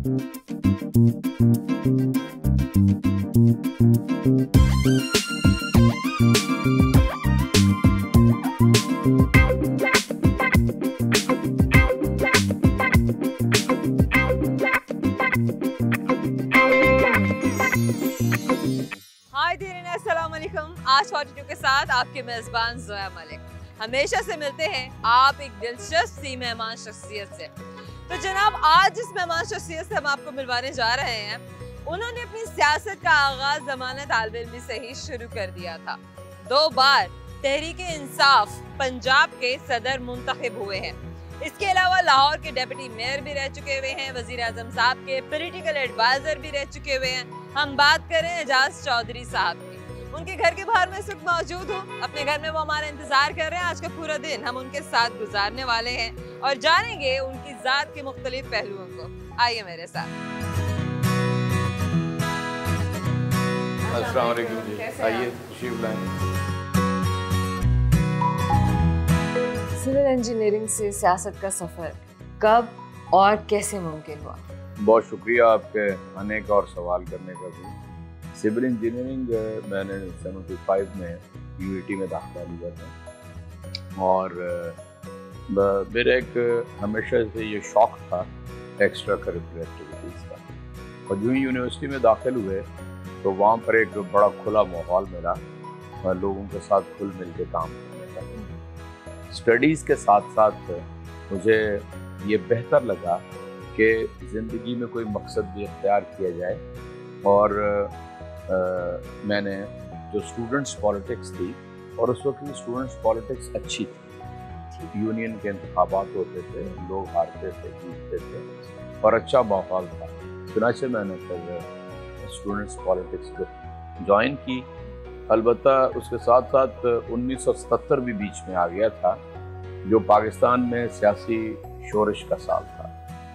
آج 42 کے ساتھ آپ کے میزبان زویا ملک ہمیشہ سے ملتے ہیں آپ ایک دلچسپ سی مہمان شخصیت سے. تو جناب آج جس مہمان شخصیت سے ہم آپ کو ملوانے جا رہے ہیں انہوں نے اپنی سیاست کا آغاز زمانہ طالب علمی سے ہی شروع کر دیا تھا. 2 بار تحریک انصاف پنجاب کے صدر منتخب ہوئے ہیں. اس کے علاوہ لاہور کے ڈیپٹی میئر بھی رہ چکے ہوئے ہیں, وزیر اعظم صاحب کے پولیٹیکل ایڈوائزر بھی رہ چکے ہوئے ہیں. ہم بات کریں اعجاز چودھری صاحب کی. ان کے گھر کے باہر میں اس وقت موجود ہوں. اپنے گھر میں وہ ہمارا انتظار کر رہے ہیں. آج کا پورا دن ہم ان کے ساتھ گزارنے والے ہیں اور جانیں گے ان کی ذات کے مختلف پہلوؤں کو. آئیے میرے ساتھ. السلام علیکم جی. آئیے تشریف لائیں. سول انجینئرنگ سے سیاست کا سفر کب اور کیسے ممکن ہوا؟ بہت شکریہ آپ کے آنے کا اور سوال کرنے کا بھی. سول انجینئرنگ میں نے 75 میں UET میں داخلہ لیا تھا اور میرا ایک ہمیشہ سے یہ شوق تھا ایکسٹرا کریکولر ایکٹیویٹیز کا. اور جو ہی یونیورسٹی میں داخل ہوئے تو وہاں پر ایک بڑا کھلا ماحول ملا اور لوگوں کے ساتھ کھل مل کے کام کرنے کا. اسٹڈیز کے ساتھ ساتھ مجھے یہ بہتر لگا کہ زندگی میں کوئی مقصد بھی اختیار کیا جائے. اور میں نے جو اسٹوڈنٹس پالیٹکس تھی اور اس وقت کی اسٹوڈنٹس پالیٹکس اچھی تھی. یونین کے انتخابات ہوتے تھے, لوگ ہارتے تھے جیتتے تھے اور اچھا ماحول تھا. چنانچہ میں نے پھر اسٹوڈنٹس پالیٹکس کو جوائن کی. البتہ اس کے ساتھ ساتھ 1977 بھی بیچ میں آ گیا تھا جو پاکستان میں سیاسی شورش کا سال تھا.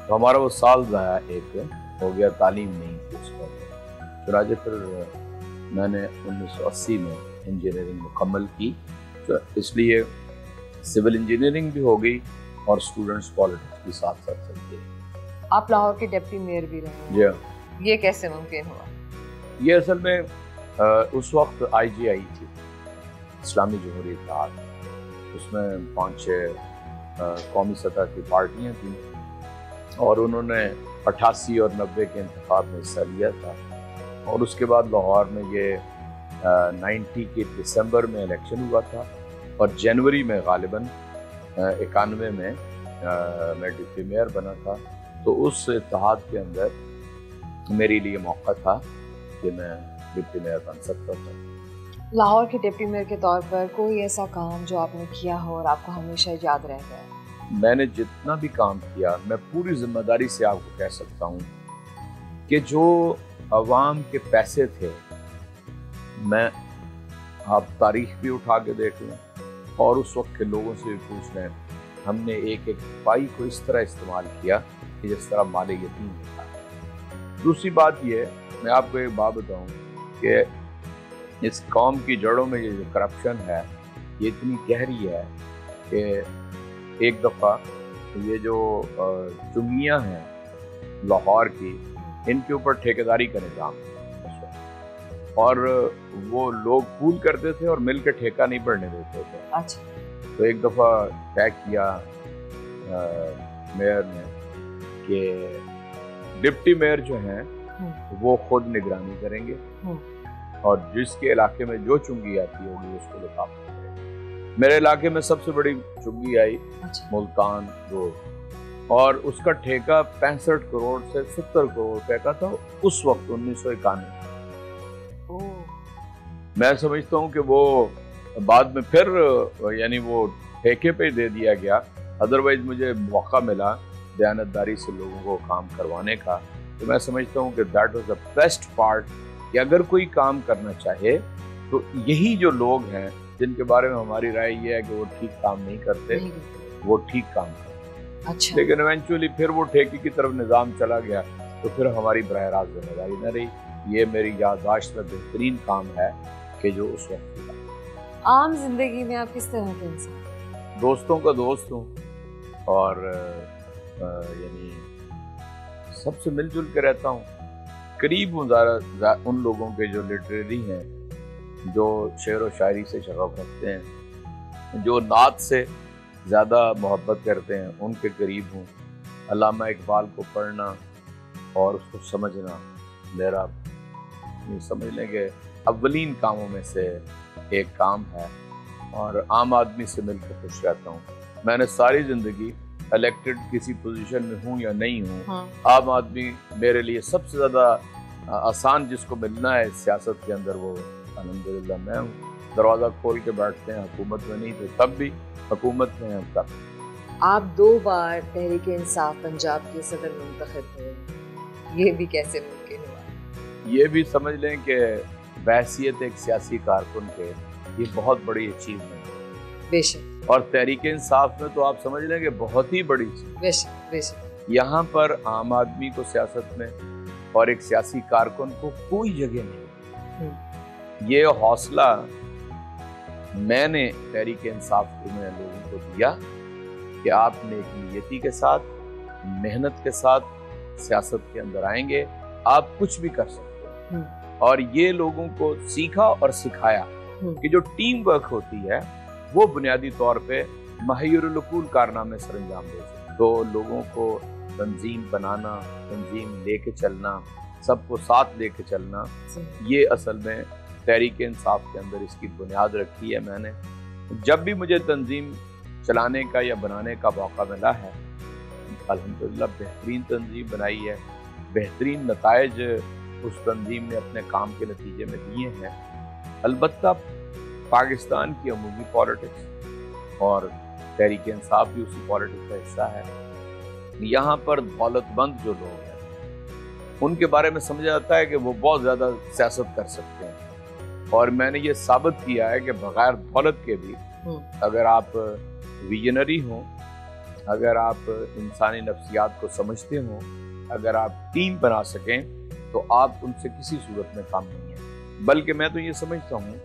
تو ہمارا وہ سال ضائع ایک ہو گیا, تعلیم نہیں تھی اس پر. چنانچہ پھر میں نے 1980 میں انجینئرنگ مکمل کی. تو اس لیے سول انجینئرنگ بھی ہو گئی اور اسٹوڈنٹس پالیٹکس بھی ساتھ ساتھ چلتے ہیں. آپ لاہور کے ڈپٹی میئر بھی رہے ہیں. جی. یہ کیسے ممکن ہوا؟ یہ اصل میں اس وقت IGI تھی, اسلامی جمہوری اتحاد. اس میں 5-6 قومی سطح کی پارٹیاں تھیں اور انہوں نے 88 اور 90 کے انتخاب میں حصہ لیا تھا. اور اس کے بعد لاہور میں یہ 90 کے دسمبر میں الیکشن ہوا تھا اور جنوری میں غالباً 91 میں میں ڈپٹی میئر بنا تھا. تو اس اتحاد کے اندر میرے لیے موقع تھا کہ میں ڈپٹی میئر بن سکتا تھا. لاہور کے ڈپٹی میئر کے طور پر کوئی ایسا کام جو آپ نے کیا ہو اور آپ کو ہمیشہ یاد رہ گیا؟ میں نے جتنا بھی کام کیا میں پوری ذمہ داری سے آپ کو کہہ سکتا ہوں کہ جو عوام کے پیسے تھے, میں آپ تاریخ بھی اٹھا کے دیکھ لیں اور اس وقت کے لوگوں سے بھی پوچھ لیں, ہم نے ایک پائی کو اس طرح استعمال کیا کہ جس طرح مال یتیم تھا. دوسری بات یہ, میں آپ کو ایک بات بتاؤں کہ اس قوم کی جڑوں میں یہ جو کرپشن ہے یہ اتنی گہری ہے کہ ایک دفعہ یہ جو چنگیاں ہیں لاہور کی, ان کے اوپر ٹھیکیداری کا نظام ہے اور وہ لوگ پول کرتے تھے اور مل کے ٹھیکہ نہیں پڑنے دیتے تھے. اچھا. تو ایک دفعہ طے کیا میئر نے کہ ڈپٹی میئر جو ہیں وہ خود نگرانی کریں گے اور جس کے علاقے میں جو چنگی آتی ہوگی اس کو لفاف کریں گے. میرے علاقے میں سب سے بڑی چنگی آئی ملتان روڈ اور اس کا ٹھیکہ 65 کروڑ سے 70 کروڑ روپے کا تھا اس وقت 1991. میں سمجھتا ہوں کہ وہ بعد میں پھر یعنی وہ ٹھیکے پہ دے دیا گیا. ادروائز مجھے موقع ملا دیانتداری سے لوگوں کو کام کروانے کا. تو میں سمجھتا ہوں کہ that was the best part کہ اگر کوئی کام کرنا چاہے تو یہی جو لوگ ہیں جن کے بارے میں ہماری رائے یہ ہے کہ وہ ٹھیک کام نہیں کرتے, وہ ٹھیک کام کرتے. اچھا. لیکن ایونچولی پھر وہ ٹھیکے کی طرف نظام چلا گیا تو پھر ہماری براہ راست ذمہ داری نہ رہی. یہ میری یادداشت میں بہترین کام ہے کہ جو اس وقت تھا. عام زندگی میں آپ کس طرح کے انسان؟ دوستوں کا دوست ہوں اور یعنی سب سے مل جل کے رہتا ہوں، قریب ہوں ان لوگوں کے جو لٹریری ہیں، جو شعر و شاعری سے شغف رکھتے ہیں، جو نعت سے زیادہ محبت کرتے ہیں، ان کے قریب ہوں۔ علامہ اقبال کو پڑھنا اور اس کو سمجھنا میرا یہ سمجھ لیں کہ اولین کاموں میں سے ایک کام ہے، اور عام آدمی سے مل کے خوش رہتا ہوں۔ میں نے ساری زندگی الیکٹڈ کسی پوزیشن میں ہوں یا نہیں ہوں، عام آدمی میرے لیے سب سے زیادہ آسان جس کو ملنا ہے سیاست کے اندر، وہ الحمدللہ میں ہوں۔ دروازہ کھول کے بیٹھتے ہیں، حکومت میں نہیں تھے تب بھی، حکومت میں ہیں تب۔ آپ 2 بار تحریک انصاف پنجاب کے صدر منتخب ہوئے، یہ بھی کیسے ممکن ہوا؟ یہ بھی سمجھ لیں کہ بحیثیت ایک سیاسی کارکن کے یہ بہت بڑی اچیومنٹ ہے، بے شک، اور تحریک انصاف میں تو آپ سمجھ لیں کہ بہت ہی بڑی چیز، بے شک، بے شک۔ یہاں پر عام آدمی کو سیاست میں اور ایک سیاسی کارکن کو کوئی جگہ نہیں۔ یہ حوصلہ میں نے تحریک انصاف میں لوگوں کو دیا کہ آپ نیک نیتی کے ساتھ، محنت کے ساتھ سیاست کے اندر آئیں گے، آپ کچھ بھی کر سکتے ہیں۔ اور یہ لوگوں کو سیکھا اور سکھایا کہ جو ٹیم ورک ہوتی ہے وہ بنیادی طور پہ محیر العقول کارنامے سر انجام دے سکتے۔ تو لوگوں کو تنظیم بنانا، تنظیم لے کے چلنا، سب کو ساتھ لے کے چلنا، یہ اصل میں تحریک انصاف کے اندر اس کی بنیاد رکھی ہے میں نے۔ جب بھی مجھے تنظیم چلانے کا یا بنانے کا موقع ملا ہے، الحمدللہ بہترین تنظیم بنائی ہے، بہترین نتائج اس تنظیم نے اپنے کام کے نتیجے میں دیے ہیں۔ البتہ پاکستان کی عمومی پالیٹکس اور تحریک انصاف بھی اسی پالیٹکس کا حصہ ہے۔ یہاں پر دولت مند جو لوگ ہیں ان کے بارے میں سمجھا جاتا ہے کہ وہ بہت زیادہ سیاست کر سکتے ہیں، اور میں نے یہ ثابت کیا ہے کہ بغیر دولت کے بھی اگر آپ ویژنری ہوں، اگر آپ انسانی نفسیات کو سمجھتے ہوں، اگر آپ ٹیم بنا سکیں تو آپ ان سے کسی صورت میں کم نہیں ہیں۔ بلکہ میں تو یہ سمجھتا ہوں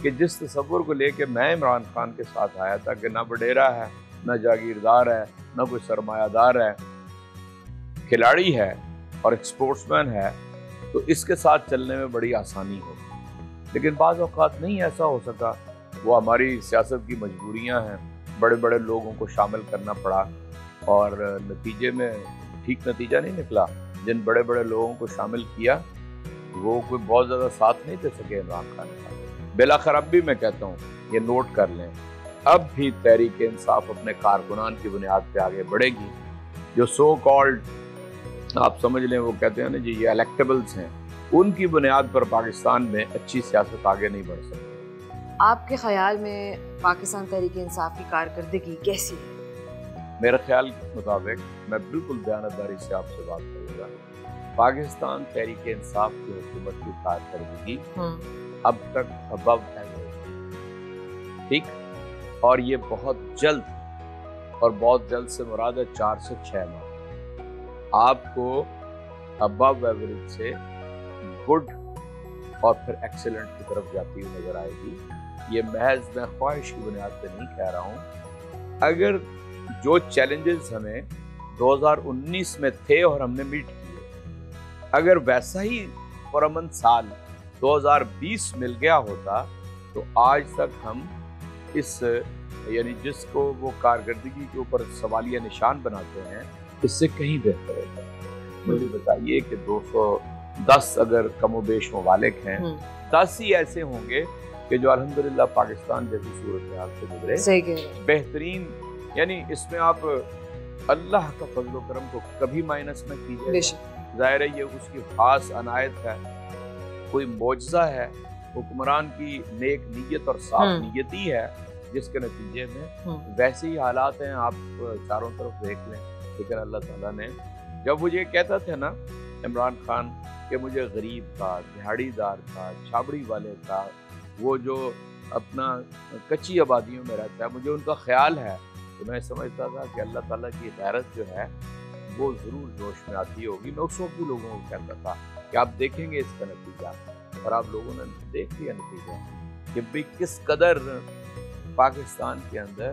کہ جس تصور کو لے کے میں عمران خان کے ساتھ آیا تھا کہ نہ وڈیرا ہے، نہ جاگیردار ہے، نہ کوئی سرمایہ دار ہے، کھلاڑی ہے اور ایک سپورٹس مین ہے، تو اس کے ساتھ چلنے میں بڑی آسانی ہو۔ لیکن بعض اوقات نہیں ایسا ہو سکا، وہ ہماری سیاست کی مجبوریاں ہیں، بڑے بڑے لوگوں کو شامل کرنا پڑا، اور نتیجے میں ٹھیک نتیجہ نہیں نکلا۔ جن بڑے بڑے لوگوں کو شامل کیا وہ کوئی بہت زیادہ ساتھ نہیں دے سکے عمران خان کا۔ بلاخر اب بھی میں کہتا ہوں، یہ نوٹ کر لیں، اب بھی تحریک انصاف اپنے کارکنان کی بنیاد پہ آگے بڑھے گی۔ جو سو کالڈ آپ سمجھ لیں، وہ کہتے ہیں نا جی یہ الیکٹیبلز ہیں، ان کی بنیاد پر پاکستان میں اچھی سیاست آگے نہیں بڑھ سکتی۔ آپ کے خیال میں پاکستان تحریک انصاف کی کارکردگی کیسی ہے؟ میرے خیال کے مطابق، میں بالکل دیانتداری سے آپ سے بات کروں گا، پاکستان تحریک انصاف کی حکومت کی کارکردگی اب تک ابو ایوریج، ٹھیک، اور یہ بہت جلد، اور بہت جلد سے مراد ہے 4 سے 6 ماہ، آپ کو ابو ایوریج سے گڈ اور پھر ایکسیلنٹ کی طرف جاتی ہوئی نظر آئے گی۔ یہ محض میں خواہش کی بنیاد پہ نہیں کہہ رہا ہوں۔ اگر جو چیلنجز ہمیں 2019 میں تھے اور ہم نے میٹ کیے، اگر ویسا ہی پرامن سال 2020 مل گیا ہوتا تو آج تک ہم اس یعنی جس کو وہ کارکردگی کے اوپر سوالیہ نشان بناتے ہیں، اس سے کہیں بہتر ہوتا۔ مجھے بتائیے کہ 210 اگر کم و بیش ممالک ہیں، 10 ہی ایسے ہوں گے کہ جو الحمدللہ پاکستان جیسی صورتحال سے گزرے، بہترین، یعنی اس میں آپ اللہ کا فضل و کرم کو کبھی مائنس نہ کیجیے۔ ظاہر ہے یہ اس کی خاص عنایت ہے، کوئی معجزہ ہے، حکمران کی نیک نیت اور صاف نیتی ہے، جس کے نتیجے میں ویسے ہی حالات ہیں، آپ چاروں طرف دیکھ لیں۔ لیکن اللہ تعالیٰ نے، جب وہ یہ کہتا تھا نا عمران خان کہ مجھے غریب کا، دہاڑی دار کا، چھابڑی والے کا، وہ جو اپنا کچی آبادیوں میں رہتا ہے، مجھے ان کا خیال ہے، تو میں سمجھتا تھا کہ اللہ تعالیٰ کی غیرت جو ہے وہ ضرور جوش میں آتی ہوگی۔ میں اس وقت بھی لوگوں کو کہتا تھا کہ آپ دیکھیں گے اس کا نتیجہ، اور آپ لوگوں نے دیکھ لیا نتیجہ کہ بھی کس قدر پاکستان کے اندر،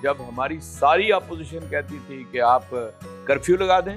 جب ہماری ساری اپوزیشن کہتی تھی کہ آپ کرفیو لگا دیں،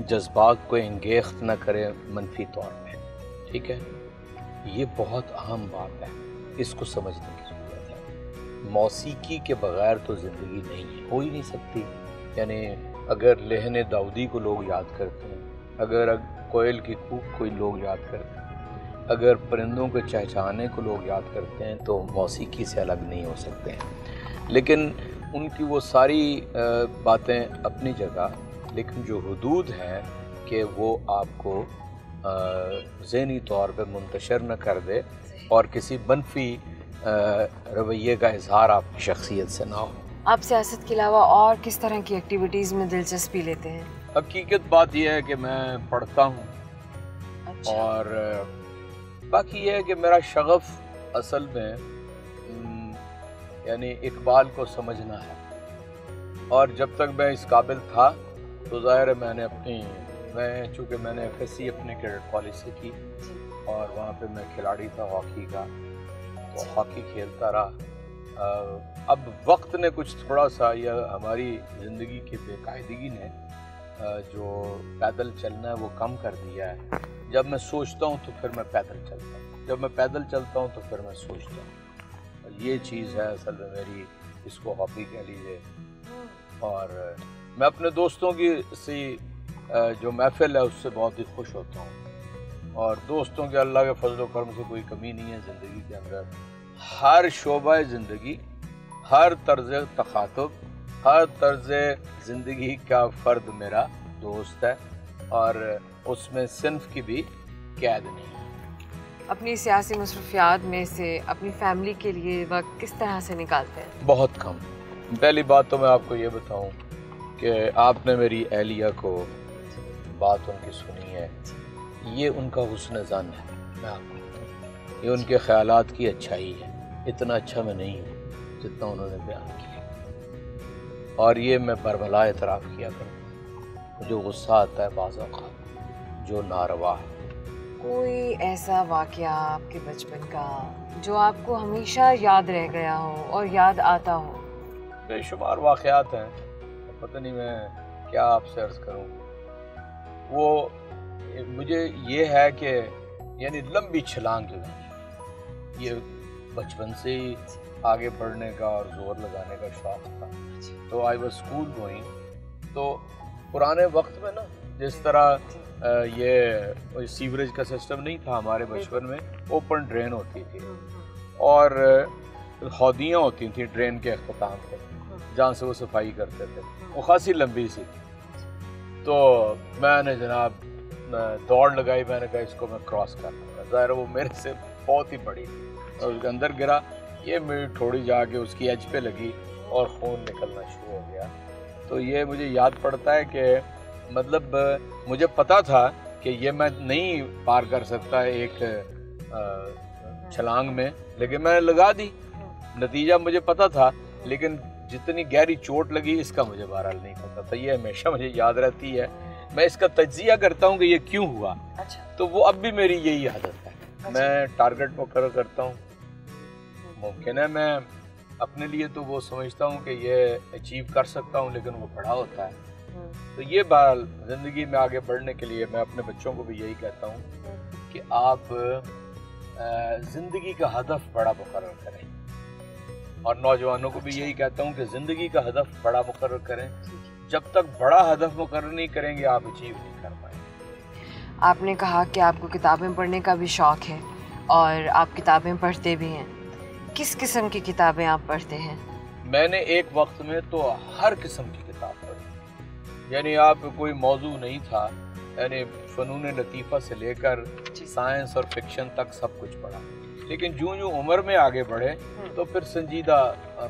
جذبات کو انگیخت نہ کرے منفی طور پہ، ٹھیک ہے؟ یہ بہت اہم بات ہے، اس کو سمجھنے کی ضرورت ہے۔ موسیقی کے بغیر تو زندگی نہیں ہے، ہو ہی نہیں سکتی۔ یعنی اگر لہن داؤدی کو لوگ یاد کرتے ہیں، اگر کوئل کی کوک کو لوگ یاد کرتے ہیں، اگر پرندوں کے چہچہانے کو لوگ یاد کرتے ہیں، تو موسیقی سے الگ نہیں ہو سکتے ہیں۔ لیکن ان کی وہ ساری باتیں اپنی جگہ، لیکن جو حدود ہے کہ وہ آپ کو ذہنی طور پہ منتشر نہ کر دے اور کسی منفی رویے کا اظہار آپ کی شخصیت سے نہ ہو۔ آپ سیاست کے علاوہ اور کس طرح کی ایکٹیویٹیز میں دلچسپی لیتے ہیں؟ حقیقت بات یہ ہے کہ میں پڑھتا ہوں، اچھا۔ اور باقی یہ ہے کہ میرا شغف اصل میں یعنی اقبال کو سمجھنا ہے، اور جب تک میں اس قابل تھا تو ظاہر ہے میں چونکہ میں نے ایف ایس سی اپنے کیڈٹ کالج سے کی، اور وہاں پہ میں کھلاڑی تھا ہاکی کا، تو ہاکی کھیلتا رہا۔ اب وقت نے کچھ تھوڑا سا، یا ہماری زندگی کی بے قاعدگی نے جو پیدل چلنا ہے وہ کم کر دیا ہے۔ جب میں سوچتا ہوں تو پھر میں پیدل چلتا ہوں، جب میں پیدل چلتا ہوں تو پھر میں سوچتا ہوں۔ یہ چیز ہے اصل میں میری، اس کو ہابی کہہ لیجیے۔ اور میں اپنے دوستوں کی جو محفل ہے اس سے بہت ہی خوش ہوتا ہوں، اور دوستوں کے اللہ کے فضل و کرم سے کوئی کمی نہیں ہے زندگی کے اندر۔ ہر شعبہ زندگی، ہر طرز تخاطب، ہر طرز زندگی کا فرد میرا دوست ہے، اور اس میں صنف کی بھی قید نہیں ہے۔ اپنی سیاسی مصروفیات میں سے اپنی فیملی کے لیے وقت کس طرح سے نکالتے ہیں؟ بہت کم۔ پہلی بات تو میں آپ کو یہ بتاؤں کہ آپ نے میری اہلیہ کو بات ان کی سنی ہے، یہ ان کا حسن ظن ہے، میں آپ کو بتاؤں، یہ ان کے خیالات کی اچھائی ہے۔ اتنا اچھا میں نہیں ہوں جتنا انہوں نے بیان کیا، اور یہ میں بربلا اعتراف کیا کروں۔ جو غصہ آتا ہے بعض اوقات، جو ناروا ہے۔ کوئی ایسا واقعہ آپ کے بچپن کا جو آپ کو ہمیشہ یاد رہ گیا ہو اور یاد آتا ہو؟ بے شمار واقعات ہیں، پتہ نہیں میں کیا آپ سے عرض کروں۔ وہ مجھے یہ ہے کہ یعنی لمبی چھلانگ لگانی، یہ بچپن سے ہی آگے بڑھنے کا اور زور لگانے کا شوق تھا۔ تو آئی واز اسکول گوئنگ، تو پرانے وقت میں نا جس طرح یہ سیوریج کا سسٹم نہیں تھا ہمارے بچپن میں، اوپن ڈرین ہوتی تھی، اور ہودیاں ہوتی تھیں ڈرین کے اختتام پہ جہاں سے وہ صفائی کرتے تھے، وہ خاصی لمبی سی تھی۔ تو میں نے جناب دوڑ لگائی، میں نے کہا اس کو میں کراس کر لوں گا۔ ظاہر وہ میرے سے بہت ہی بڑی تھی، اور اس کے اندر گرا، یہ میری تھوڑی جا کے اس کی ایج پہ لگی اور خون نکلنا شروع ہو گیا۔ تو یہ مجھے یاد پڑتا ہے کہ مطلب مجھے پتا تھا کہ یہ میں نہیں پار کر سکتا ایک چھلانگ میں، لیکن میں نے لگا دی، نتیجہ مجھے پتا تھا، لیکن جتنی گہری چوٹ لگی اس کا مجھے بہرحال نہیں پتا تھا۔ یہ ہمیشہ مجھے یاد رہتی ہے، میں اس کا تجزیہ کرتا ہوں کہ یہ کیوں ہوا، تو وہ اب بھی میری یہی عادت ہے۔ میں ٹارگٹ مقرر کرتا ہوں، ممکن ہے میں اپنے لیے تو وہ سمجھتا ہوں کہ یہ اچیو کر سکتا ہوں، لیکن وہ بڑا ہوتا ہے۔ تو یہ بات زندگی میں آگے بڑھنے کے لیے میں اپنے بچوں کو بھی یہی کہتا ہوں کہ آپ زندگی کا ہدف بڑا مقرر کریں، اور نوجوانوں کو بھی یہی کہتا ہوں کہ زندگی کا ہدف بڑا مقرر کریں۔ جب تک بڑا ہدف مقرر نہیں کریں گے آپ اچیو نہیں کر پائیں گے۔ آپ نے کہا کہ آپ کو کتابیں پڑھنے کا بھی شوق ہے اور آپ کتابیں پڑھتے بھی ہیں، کس قسم کی کتابیں آپ پڑھتے ہیں؟ میں نے ایک وقت میں تو ہر قسم کی کتاب پڑھی، یعنی آپ کوئی موضوع نہیں تھا، یعنی فنون لطیفہ سے لے کر سائنس اور فکشن تک سب کچھ پڑھا، لیکن جو عمر میں آگے بڑھے تو پھر سنجیدہ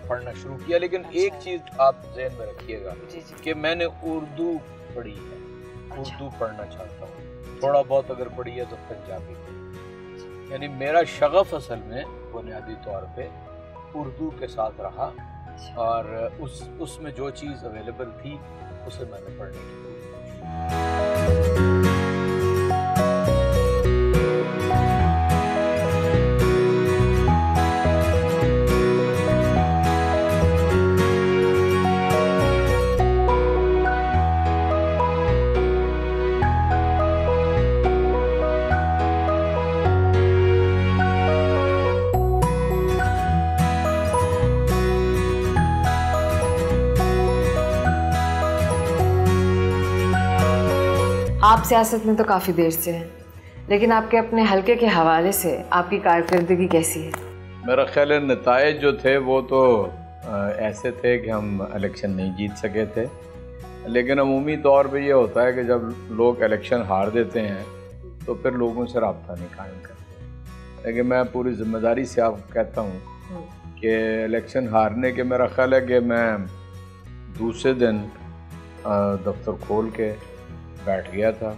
پڑھنا شروع کیا۔ لیکن ایک چیز آپ ذہن میں رکھیے گا کہ میں نے اردو پڑھی ہے، اردو پڑھنا چاہتا ہوں، تھوڑا بہت اگر پڑھی ہے تو پنجابی، یعنی میرا شغف اصل میں بنیادی طور پہ اردو کے ساتھ رہا، اور اس میں جو چیز اویلیبل تھی اسے میں نے پڑھنے کی کوشش کی۔ آپ سیاست میں تو کافی دیر سے ہیں، لیکن آپ کے اپنے حلقے کے حوالے سے آپ کی کارکردگی کیسی ہے؟ میرا خیال ہے نتائج جو تھے وہ تو ایسے تھے کہ ہم الیکشن نہیں جیت سکے تھے، لیکن عمومی طور پہ یہ ہوتا ہے کہ جب لوگ الیکشن ہار دیتے ہیں تو پھر لوگوں سے رابطہ نہیں قائم کرتے. لیکن میں پوری ذمہ داری سے آپ کو کہتا ہوں کہ الیکشن ہارنے کے میرا خیال ہے کہ میں دوسرے دن دفتر کھول کے بیٹھ گیا تھا،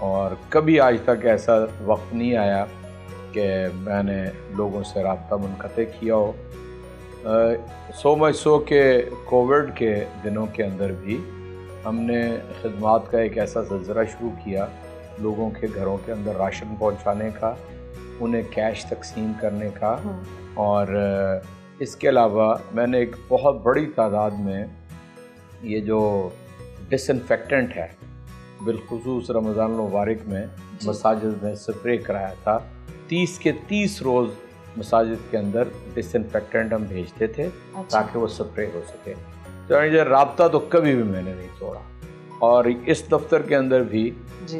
اور کبھی آج تک ایسا وقت نہیں آیا کہ میں نے لوگوں سے رابطہ منقطع کیا ہو. سو مچ سو کہ کووڈ کے دنوں کے اندر بھی ہم نے خدمات کا ایک ایسا سلسلہ شروع کیا، لوگوں کے گھروں کے اندر راشن پہنچانے کا، انہیں کیش تقسیم کرنے کا، اور اس کے علاوہ میں نے ایک بہت بڑی تعداد میں یہ جو ڈس انفیکٹنٹ ہے، بالخصوص رمضان المبارک میں مساجد میں سپرے کرایا تھا. 30 کے 30 روز مساجد کے اندر ڈس انفیکٹنٹ ہم بھیجتے تھے تاکہ وہ سپرے ہو سکے. تو یہ رابطہ تو کبھی بھی میں نے نہیں توڑا، اور اس دفتر کے اندر بھی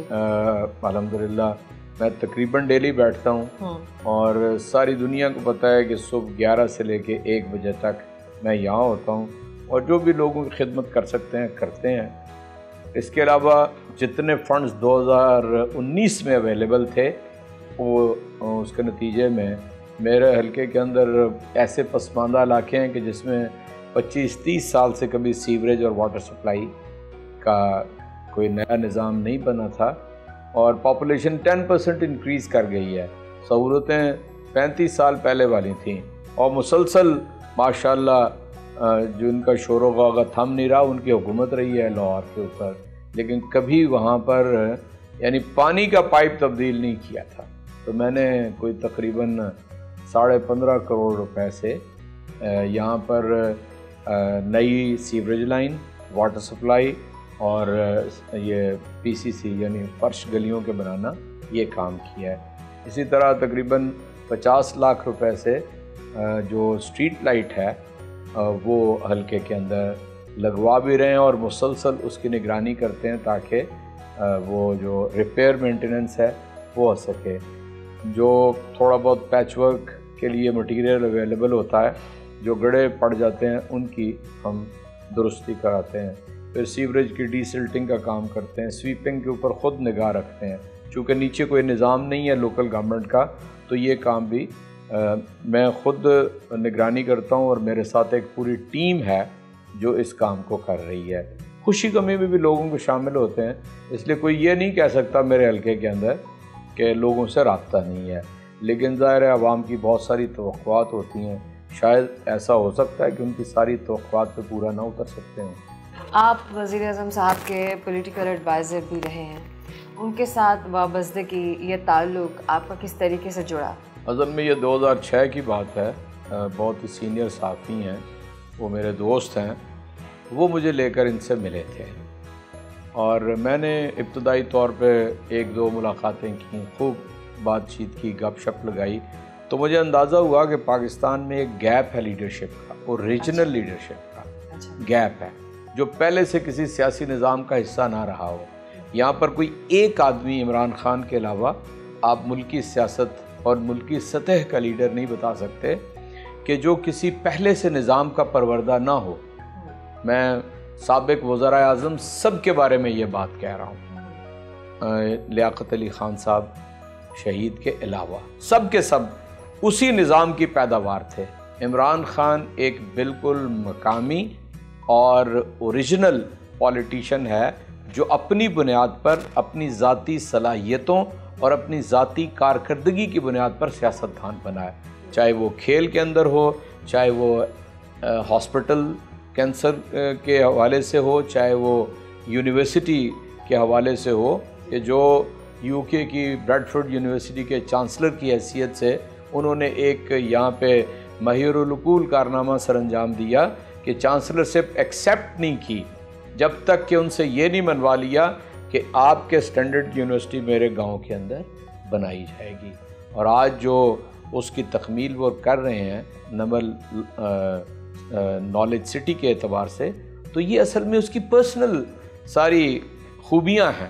الحمدللہ میں تقریباً ڈیلی بیٹھتا ہوں، اور ساری دنیا کو پتہ ہے کہ صبح 11 سے لے کے 1 بجے تک میں یہاں ہوتا ہوں، اور جو بھی لوگوں کی خدمت کر سکتے ہیں کرتے ہیں. اس کے علاوہ جتنے فنڈز 2019 میں اویلیبل تھے وہ اس کے نتیجے میں میرے حلقے کے اندر ایسے پسماندہ علاقے ہیں کہ جس میں 25-30 سال سے کبھی سیوریج اور واٹر سپلائی کا کوئی نیا نظام نہیں بنا تھا، اور پاپولیشن 10% انکریز کر گئی ہے. سہولتیں 35 سال پہلے والی تھیں، اور مسلسل ماشاءاللہ جو ان کا شور و غوغا تھم نہیں رہا، ان کی حکومت رہی ہے لاہور کے اوپر، لیکن کبھی وہاں پر یعنی پانی کا پائپ تبدیل نہیں کیا تھا. تو میں نے کوئی تقریباً 15.5 کروڑ روپے سے یہاں پر نئی سیوریج لائن، واٹر سپلائی اور یہ PCC یعنی فرش گلیوں کے بنانا، یہ کام کیا ہے. اسی طرح تقریباً 50 لاکھ روپے سے جو اسٹریٹ لائٹ ہے وہ حلقے کے اندر لگوا بھی رہے ہیں، اور مسلسل اس کی نگرانی کرتے ہیں تاکہ وہ جو ریپیئر مینٹیننس ہے وہ ہو سکے. جو تھوڑا بہت پیچ ورک کے لیے مٹیریل اویلیبل ہوتا ہے، جو گڑھے پڑ جاتے ہیں ان کی ہم درستی کراتے ہیں. پھر سیوریج کی ڈی سلٹنگ کا کام کرتے ہیں، سویپنگ کے اوپر خود نگاہ رکھتے ہیں. چونکہ نیچے کوئی نظام نہیں ہے لوکل گورنمنٹ کا، تو یہ کام بھی میں خود نگرانی کرتا ہوں، اور میرے ساتھ ایک پوری ٹیم ہے جو اس کام کو کر رہی ہے. خوشی غمی میں بھی لوگوں کو شامل ہوتے ہیں، اس لیے کوئی یہ نہیں کہہ سکتا میرے حلقے کے اندر کہ لوگوں سے رابطہ نہیں ہے. لیکن ظاہر ہے عوام کی بہت ساری توقعات ہوتی ہیں، شاید ایسا ہو سکتا ہے کہ ان کی ساری توقعات پہ پورا نہ اتر سکتے ہیں. آپ وزیر اعظم صاحب کے پولیٹیکل ایڈوائزر بھی رہے ہیں، ان کے ساتھ وابستگی یا تعلق آپ کا کس طریقے سے جڑا؟ اصل میں یہ 2006 کی بات ہے. بہت ہی سینئر صحافی ہیں، وہ میرے دوست ہیں، وہ مجھے لے کر ان سے ملے تھے، اور میں نے ابتدائی طور پہ 1-2 ملاقاتیں کی، خوب بات چیت کی، گپ شپ لگائی. تو مجھے اندازہ ہوا کہ پاکستان میں ایک گیپ ہے لیڈرشپ کا، اور ریجنل لیڈرشپ کا گیپ ہے، جو پہلے سے کسی سیاسی نظام کا حصہ نہ رہا ہو. یہاں پر کوئی ایک آدمی عمران خان کے علاوہ آپ ملکی سیاست اور ملکی سطح کا لیڈر نہیں بتا سکتے کہ جو کسی پہلے سے نظام کا پروردہ نہ ہو. میں سابق وزراء اعظم سب کے بارے میں یہ بات کہہ رہا ہوں، لیاقت علی خان صاحب شہید کے علاوہ سب کے سب اسی نظام کی پیداوار تھے. عمران خان ایک بالکل مقامی اور اوریجنل پولیٹیشین ہے، جو اپنی بنیاد پر، اپنی ذاتی صلاحیتوں اور اپنی ذاتی کارکردگی کی بنیاد پر سیاستدان بنا ہے. چاہے وہ کھیل کے اندر ہو، چاہے وہ ہاسپٹل کینسر کے حوالے سے ہو، چاہے وہ یونیورسٹی کے حوالے سے ہو، کہ جو UK کی بریڈفورڈ یونیورسٹی کے چانسلر کی حیثیت سے انہوں نے ایک یہاں پہ مہیر العقول کارنامہ سر انجام دیا کہ چانسلر صرف ایکسیپٹ نہیں کی جب تک کہ ان سے یہ نہیں منوا لیا کہ آپ کے سٹینڈرڈ یونیورسٹی میرے گاؤں کے اندر بنائی جائے گی. اور آج جو اس کی تکمیل وہ کر رہے ہیں نمل نالج سٹی کے اعتبار سے، تو یہ اصل میں اس کی پرسنل ساری خوبیاں ہیں.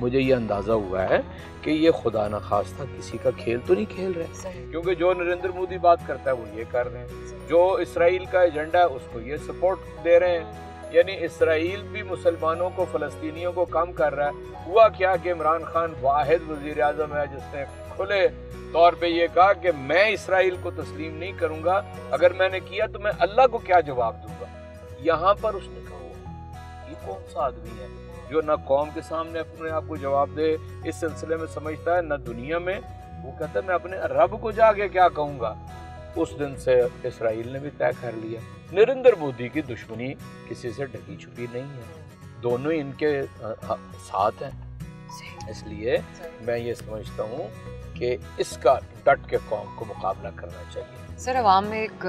مجھے یہ اندازہ ہوا ہے کہ یہ خدا نخواستہ کسی کا کھیل تو نہیں کھیل رہے، کیونکہ جو نریندر مودی بات کرتا ہے وہ یہ کر رہے ہیں، جو اسرائیل کا ایجنڈا ہے اس کو یہ سپورٹ دے رہے ہیں، یعنی اسرائیل بھی مسلمانوں کو، فلسطینیوں کو کم کر رہا ہے۔ ہوا کیا کہ عمران خان واحد وزیر اعظم ہے جس نے کھلے طور پہ یہ کہا کہ میں اسرائیل کو تسلیم نہیں کروں گا، اگر میں نے کیا تو میں اللہ کو کیا جواب دوں گا۔ یہاں پر اس نے کہا یہ کون سا آدمی ہے جو نہ قوم کے سامنے اپنے آپ کو جواب دے، اس سلسلے میں سمجھتا ہے، نہ دنیا میں۔ وہ کہتا ہے میں اپنے رب کو جا کے کیا کہوں گا۔ اس دن سے اسرائیل نے بھی طے کر لیا نریندر مودی کی دشمنی کسی سے ڈھکی چھپی نہیں ہے، دونوں ان کے ساتھ ہیں۔ اس لیے میں یہ سمجھتا ہوں کہ اس کا ڈٹ کے قوم کو مقابلہ کرنا چاہیے۔ سر، عوام میں ایک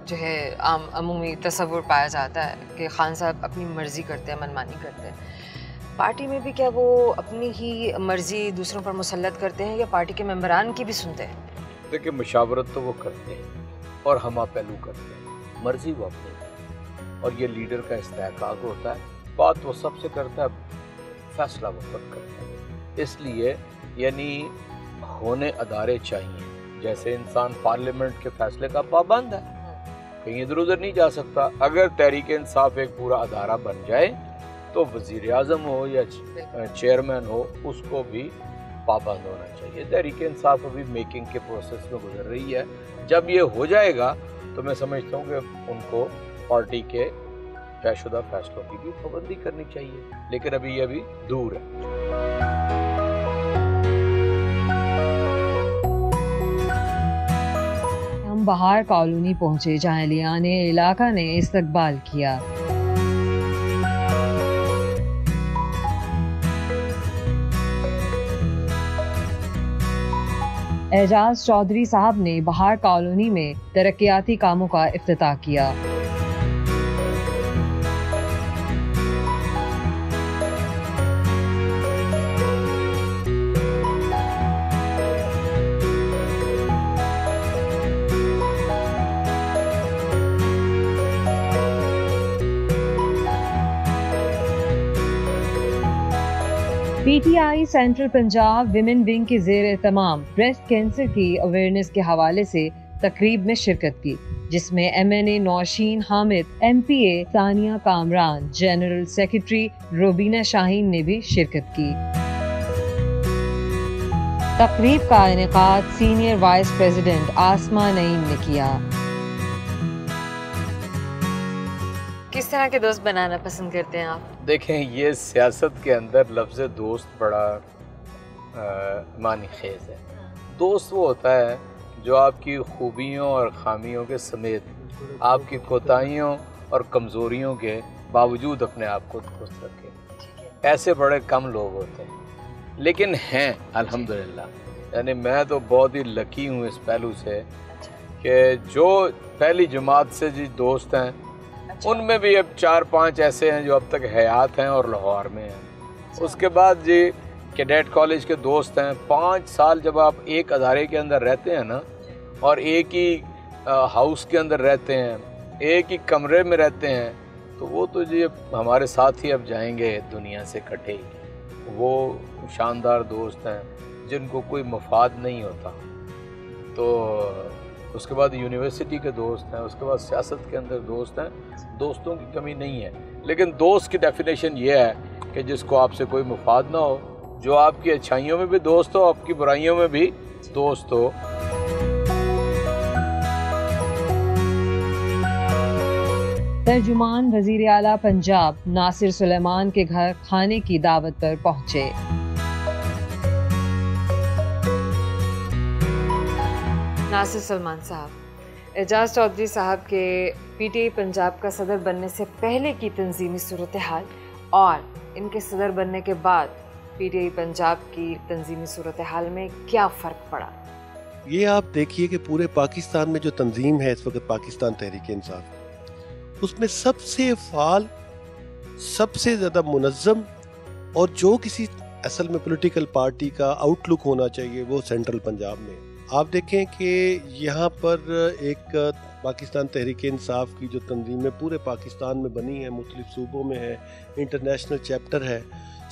جو ہے عمومی تصور پایا جاتا ہے کہ خان صاحب اپنی مرضی کرتے ہیں، منمانی کرتے ہیں، پارٹی میں بھی کیا وہ اپنی ہی مرضی دوسروں پر مسلط کرتے ہیں یا پارٹی کے ممبران کی بھی سنتے ہیں؟ دیکھیں، مشاورت تو وہ کرتے ہیں اور ہمہ پہلو کرتے ہیں، مرضی وہ اپنی ہے، اور یہ لیڈر کا استحقاق ہوتا ہے، بات وہ سب سے کرتا ہے، فیصلہ وہ خود کرتا ہے۔ اس لیے یعنی ہونے ادارے چاہیے، جیسے انسان پارلیمنٹ کے فیصلے کا پابند ہے، کہیں ادھر ادھر نہیں جا سکتا۔ اگر تحریک انصاف ایک پورا ادارہ بن جائے تو وزیر اعظم ہو یا چیئرمین ہو اس کو بھی پابند ہونا چاہیے۔ تحریک انصاف ابھی میکنگ کے پروسیس میں گزر رہی ہے، جب یہ ہو جائے گا تو میں سمجھتا ہوں کہ ان کو پارٹی کے طے شدہ فیصلوں کی بھی پابندی کرنی چاہیے، لیکن ابھی یہ ابھی دور ہے۔ ہم بہار کالونی پہنچے جہاں اہلیان علاقہ نے استقبال کیا۔ اعجاز چودھری صاحب نے بہار کالونی میں ترقیاتی کاموں کا افتتاح کیا۔ P T I central Punjab women wing کے زیر اہتمام بریسٹ کینسر کی اویئرنیس کے حوالے سے تقریب میں شرکت کی، جس میں ایم این اے نوشین حامد، ایم پی اے ثانیہ کامران، جنرل سیکرٹری روبینہ شاہین نے بھی شرکت کی۔ تقریب کا انعقاد سینئر وائس پریزیڈنٹ آسما نعیم نے کیا۔ کس طرح کے دوست بنانا پسند کرتے ہیں آپ؟ دیکھیں، یہ سیاست کے اندر لفظ دوست بڑا معنی خیز ہے۔ دوست وہ ہوتا ہے جو آپ کی خوبیوں اور خامیوں کے سمیت آپ کی کوتاہیوں اور کمزوریوں کے باوجود اپنے آپ کو درست رکھے۔ ایسے بڑے کم لوگ ہوتے ہیں، لیکن ہیں الحمدللہ۔ یعنی میں تو بہت ہی لکی ہوں اس پہلو سے کہ جو پہلی جماعت سے جی دوست ہیں ان میں بھی اب 4-5 ایسے ہیں جو اب تک حیات ہیں اور لاہور میں ہیں۔ اس کے بعد جی کیڈیٹ کالج کے دوست ہیں۔ 5 سال جب آپ ایک ادارے کے اندر رہتے ہیں نا، اور ایک ہی ہاؤس کے اندر رہتے ہیں، ایک ہی کمرے میں رہتے ہیں، تو وہ تو جی ہمارے ساتھ ہی اب جائیں گے دنیا سے کٹے۔ وہ شاندار دوست ہیں جن کو کوئی مفاد نہیں ہوتا۔ تو اس کے بعد یونیورسٹی کے دوست ہیں، اس کے بعد سیاست کے اندر دوست ہیں۔ دوستوں کی کمی نہیں ہے، لیکن دوست کی ڈیفینیشن یہ ہے کہ جس کو آپ سے کوئی مفاد نہ ہو، جو آپ کی اچھائیوں میں بھی دوست ہو، آپ کی برائیوں میں بھی دوست ہو۔ ترجمان وزیر اعلیٰ پنجاب ناصر سلیمان کے گھر کھانے کی دعوت پر پہنچے۔ ناصر سلمان صاحب، اعجاز چودھری صاحب کے پی ٹی آئی پنجاب کا صدر بننے سے پہلے کی تنظیمی صورتحال اور ان کے صدر بننے کے بعد پی ٹی آئی پنجاب کی تنظیمی صورتحال میں کیا فرق پڑا؟ یہ آپ دیکھیے کہ پورے پاکستان میں جو تنظیم ہے اس وقت پاکستان تحریک انصاف، اس میں سب سے فعال، سب سے زیادہ منظم اور جو کسی اصل میں پولیٹیکل پارٹی کا آؤٹ لک ہونا چاہیے وہ سینٹرل پنجاب میں۔ آپ دیکھیں کہ یہاں پر ایک پاکستان تحریک انصاف کی جو تنظیم ہے پورے پاکستان میں بنی ہے، مختلف صوبوں میں ہے، انٹرنیشنل چیپٹر ہے،